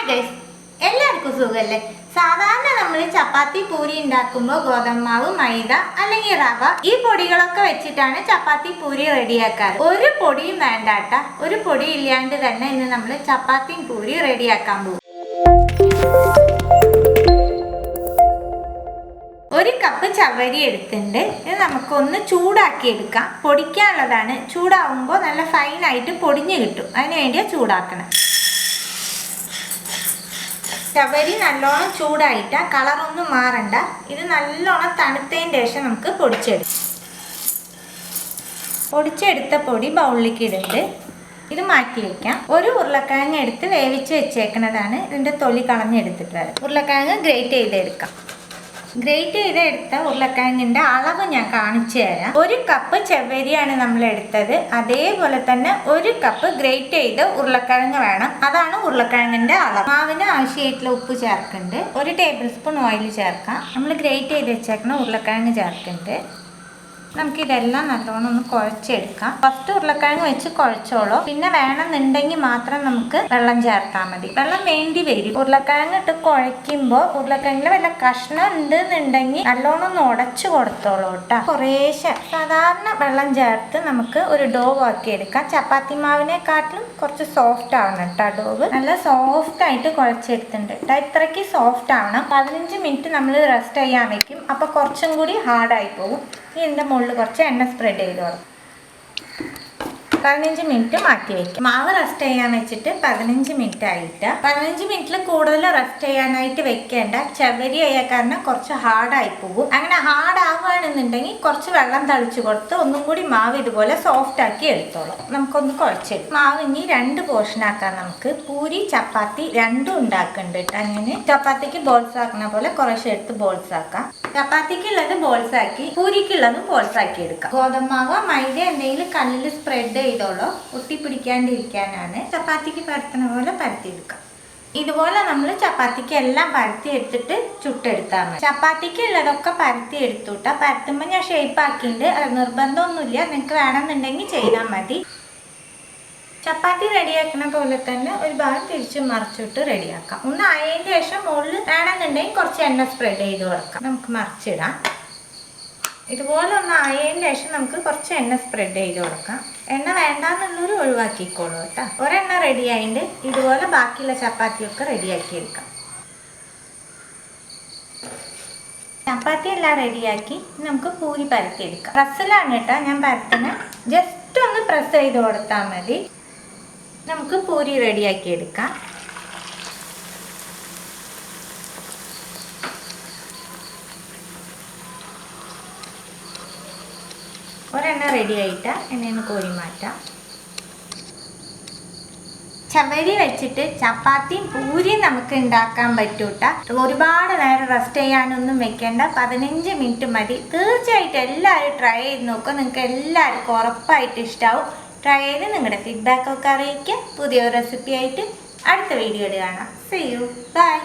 Hi guys, എല്ലാവർക്കും സുഖമല്ലേ? സാധാരണ നമ്മൾ ചപ്പാത്തി പൂരി ഉണ്ടാക്കുമ്പോൾ ഗോതമ്പാവ്, മൈദ അല്ലെങ്കിൽ റവ ഈ പൊടികളൊക്കെ വെച്ചിട്ടാണ് ചപ്പാത്തി പൂരി റെഡിയാക്കാറ്. ഒരു പൊടിയും വേണ്ടാട്ട, ഒരു പൊടി ഇല്ലാണ്ട് തന്നെ ഇന്ന് നമ്മൾ ചപ്പാത്തി പൂരി റെഡിയാക്കാൻ പോകും. ഒരു കപ്പ് ചവ്വരി എടുത്തിട്ടുണ്ട്. ഇത് നമുക്കൊന്ന് ചൂടാക്കി എടുക്കാം. പൊടിക്കാനുള്ളതാണ്. ചൂടാവുമ്പോൾ നല്ല ഫൈനായിട്ട് പൊടിഞ്ഞ് കിട്ടും. അതിന് വേണ്ടിയാണ് ചൂടാക്കണം. ചവ്വരി നല്ലോണം ചൂടായിട്ട് കളറൊന്നും മാറണ്ട. ഇത് നല്ലോണം തണുത്തതിന് ശേഷം നമുക്ക് പൊടിച്ചെടുത്ത പൊടി ബൗളിലേക്ക് ഇടുന്നുണ്ട്. ഇത് മാറ്റി വയ്ക്കാം. ഒരു ഉരുളക്കിഴങ്ങ് എടുത്ത് വേവിച്ച് വെച്ചേക്കുന്നതാണ്. ഇതിൻ്റെ തൊലി കളഞ്ഞെടുത്തിട്ട് വരാം. ഉരുളക്കിഴങ്ങ് ഗ്രേറ്റ് ചെയ്തെടുക്കാം. ഗ്രേറ്റ് ചെയ്തെടുത്ത ഉരുളക്കിഴങ്ങിൻ്റെ അളവ് ഞാൻ കാണിച്ചു തരാം. ഒരു കപ്പ് ചവ്വരിയാണ് നമ്മൾ എടുത്തത്. അതേപോലെ തന്നെ ഒരു കപ്പ് ഗ്രേറ്റ് ചെയ്ത ഉരുളക്കിഴങ്ങ് വേണം. അതാണ് ഉരുളക്കിഴങ്ങിൻ്റെ അളവ്. മാവിന് ആവശ്യമായിട്ടുള്ള ഉപ്പ് ചേർക്കുന്നുണ്ട്. 1 ടേബിൾ സ്പൂൺ ഓയിൽ ചേർക്കാം. നമ്മൾ ഗ്രേറ്റ് ചെയ്ത് വെച്ചേക്കുന്ന ഉരുളക്കിഴങ്ങ് ചേർക്കുന്നുണ്ട്. നമുക്കിതെല്ലാം നല്ലോണം ഒന്ന് കുഴച്ചെടുക്കാം. ഫസ്റ്റ് ഉരുളക്കിഴങ്ങ് വെച്ച് കുഴച്ചോളൂ. പിന്നെ വേണമെന്നുണ്ടെങ്കിൽ മാത്രം നമുക്ക് വെള്ളം ചേർത്താൽ മതി. വെള്ളം വേണ്ടി വരും. ഉരുളക്കിഴങ്ങ് ഇട്ട് കുഴയ്ക്കുമ്പോൾ ഉരുളക്കിഴങ്ങിൽ വല്ല കഷ്ണം ഉണ്ടെന്നുണ്ടെങ്കിൽ നല്ലോണം ഒന്ന് ഉടച്ചു കൊടുത്തോളൂ കേട്ടോ. കുറേശ്ശെ സാധാരണ വെള്ളം ചേർത്ത് നമുക്ക് ഒരു ഡോ ആക്കിയെടുക്കാം. ചപ്പാത്തി മാവിനെക്കാട്ടിലും കുറച്ച് സോഫ്റ്റ് ആവണം കേട്ടോ. ഡോവ് നല്ല സോഫ്റ്റ് ആയിട്ട് കുഴച്ചെടുത്തിട്ടുണ്ട് കേട്ടോ. ഇത്രയ്ക്ക് സോഫ്റ്റ് ആവണം. 15 മിനിറ്റ് നമ്മൾ റെസ്റ്റ് ചെയ്യാൻ വെക്കും. അപ്പോൾ കുറച്ചും കൂടി ഹാർഡായി പോകും. ഇതിൻ്റെ മുകളിൽ കുറച്ച് എണ്ണ സ്പ്രെഡ് ചെയ്തോളാം. 15 മിനിറ്റ് മാറ്റി വയ്ക്കും. മാവ് റെസ്റ്റ് ചെയ്യാൻ വെച്ചിട്ട് 15 മിനിറ്റ് ആയിട്ട്. 15 മിനിറ്റിൽ കൂടുതൽ റെസ്റ്റ് ചെയ്യാനായിട്ട് വെക്കേണ്ട. ചവ്വരി ആയ കാരണം കുറച്ച് ഹാർഡായി പോകും. അങ്ങനെ ഹാർഡ് ആവുകയാണെന്നുണ്ടെങ്കിൽ കുറച്ച് വെള്ളം തളിച്ചു കൊടുത്ത് ഒന്നും കൂടി മാവ് ഇതുപോലെ സോഫ്റ്റ് ആക്കി എടുത്തോളാം. നമുക്കൊന്ന് കുഴച്ചെടുക്കും. മാവ് ഇനി 2 പോർഷൻ ആക്കാം. നമുക്ക് പൂരി ചപ്പാത്തി രണ്ടും ഉണ്ടാക്കുന്നുണ്ട്. അങ്ങനെ ചപ്പാത്തിക്ക് ബോൾസ് ആക്കുന്ന പോലെ കുറച്ച് എടുത്ത് ബോൾസ് ആക്കാം. ചപ്പാത്തിക്കുള്ളത് ബോൾസ് ആക്കി, പൂരിക്കുള്ളത് ബോൾസ് ആക്കി എടുക്കാം. ഗോതമ്പാവ്, മൈദ എന്തെങ്കിലും കല്ലിൽ സ്പ്രെഡ് ചെയ്തോളൂ. ഒട്ടിപ്പിടിക്കാണ്ടിരിക്കാനാണ്. ചപ്പാത്തിക്ക് പരത്തുന്ന പോലെ പരത്തിയെടുക്കാം. ഇതുപോലെ നമ്മൾ ചപ്പാത്തിക്ക് എല്ലാം പരത്തി എടുത്തിട്ട് ചുട്ടെടുത്താൽ മതി. ചപ്പാത്തിക്ക് ഉള്ളതൊക്കെ പരത്തി എടുത്തുട്ടാ. പരത്തുമ്പോൾ ഞാൻ ഷേപ്പ് ആക്കിയിട്ടുണ്ട്. അത് നിർബന്ധമൊന്നുമില്ല. നിങ്ങൾക്ക് വേണമെന്നുണ്ടെങ്കിൽ ചെയ്താൽ മതി. ചപ്പാത്തി റെഡിയാക്കുന്ന പോലെ തന്നെ ഒരു ഭാഗം തിരിച്ച് മറിച്ചിട്ട് റെഡിയാക്കാം. ഒന്ന് ആയതിന് ശേഷം മുകളിൽ വേണമെന്നുണ്ടെങ്കിൽ കുറച്ച് എണ്ണ സ്പ്രെഡ് ചെയ്ത് കൊടുക്കാം. നമുക്ക് മറിച്ചിടാം. ഇതുപോലെ ഒന്ന് ആയതിന് ശേഷം നമുക്ക് കുറച്ച് എണ്ണ സ്പ്രെഡ് ചെയ്ത് കൊടുക്കാം. എണ്ണ വേണ്ടാന്നുള്ളൊരു ഒഴിവാക്കിക്കോളൂ കേട്ടോ. ഒരെണ്ണ റെഡി ആയിട്ട് ഇതുപോലെ ബാക്കിയുള്ള ചപ്പാത്തിയൊക്കെ റെഡിയാക്കി എടുക്കാം. ചപ്പാത്തി എല്ലാം റെഡിയാക്കി നമുക്ക് പൂരി പരത്തിയെടുക്കാം. പ്രസ്സിലാണ് കേട്ടോ ഞാൻ പരത്തുന്നത്. ജസ്റ്റ് ഒന്ന് പ്രസ് ചെയ്ത് കൊടുത്താൽ മതി. നമുക്ക് പൂരി റെഡിയാക്കി എടുക്കാം. ഒരെണ്ണ റെഡി ആയിട്ട് എണ്ണയൊന്ന് കോരി മാറ്റാം. ചവ്വരി വെച്ചിട്ട് ചപ്പാത്തിയും പൂരിയും നമുക്ക് ഉണ്ടാക്കാൻ പറ്റൂട്ട. ഒരുപാട് നേരം റെസ്റ്റ് ചെയ്യാനൊന്നും വെക്കേണ്ട. 15 മിനിറ്റ് മതി. തീർച്ചയായിട്ടും എല്ലാവരും ട്രൈ ചെയ്ത് നോക്കുക. നിങ്ങൾക്ക് എല്ലാവർക്കും ഉറപ്പായിട്ട് ഇഷ്ടമാവും. ട്രൈ ചെയ്ത് നിങ്ങളുടെ ഫീഡ്ബാക്കൊക്കെ അറിയിക്കുക. പുതിയൊരു റെസിപ്പി ആയിട്ട് അടുത്ത വീഡിയോയിൽ കാണാം. See you. Bye.